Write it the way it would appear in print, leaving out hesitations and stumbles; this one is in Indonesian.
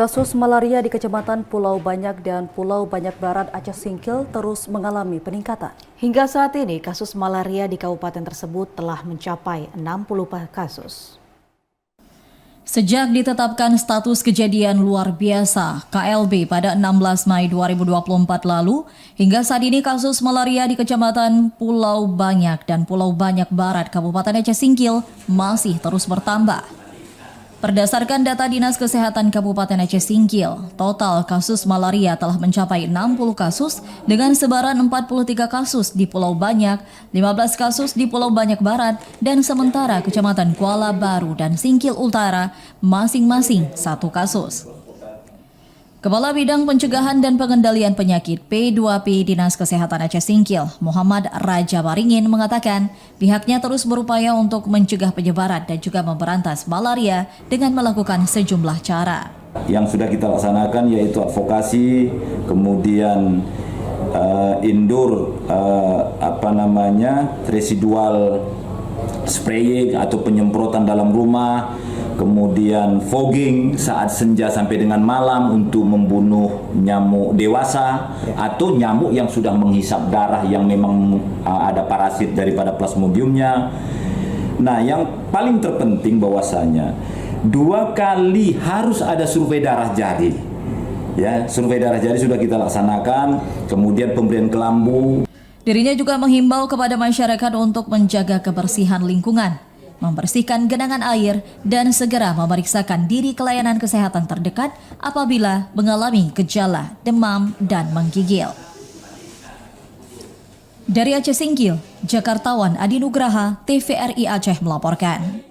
Kasus malaria di Kecamatan Pulau Banyak dan Pulau Banyak Barat Aceh Singkil terus mengalami peningkatan. Hingga saat ini, kasus malaria di kabupaten tersebut telah mencapai 60 kasus. Sejak ditetapkan status kejadian luar biasa KLB pada 16 Mei 2024 lalu, hingga saat ini kasus malaria di Kecamatan Pulau Banyak dan Pulau Banyak Barat Kabupaten Aceh Singkil masih terus bertambah. Berdasarkan data Dinas Kesehatan Kabupaten Aceh Singkil, total kasus malaria telah mencapai 60 kasus dengan sebaran 43 kasus di Pulau Banyak, 15 kasus di Pulau Banyak Barat, dan sementara Kecamatan Kuala Baru dan Singkil Utara masing-masing 1 kasus. Kepala Bidang Pencegahan dan Pengendalian Penyakit P2P Dinas Kesehatan Aceh Singkil, Muhammad Raja Baringin mengatakan pihaknya terus berupaya untuk mencegah penyebaran dan juga memberantas malaria dengan melakukan sejumlah cara. Yang sudah kita laksanakan yaitu advokasi, kemudian indoor residual spraying atau penyemprotan dalam rumah, kemudian fogging saat senja sampai dengan malam untuk membunuh nyamuk dewasa atau nyamuk yang sudah menghisap darah yang memang ada parasit daripada plasmodiumnya. Nah, yang paling terpenting bahwasanya 2 kali harus ada survei darah jadi. Ya, survei darah jadi sudah kita laksanakan, kemudian pemberian kelambu. Dirinya juga menghimbau kepada masyarakat untuk menjaga kebersihan lingkungan, membersihkan genangan air, dan segera memeriksakan diri ke layanan kesehatan terdekat apabila mengalami gejala demam dan menggigil. Dari Aceh Singkil, Jakartawan Adi Nugraha, TVRI Aceh melaporkan.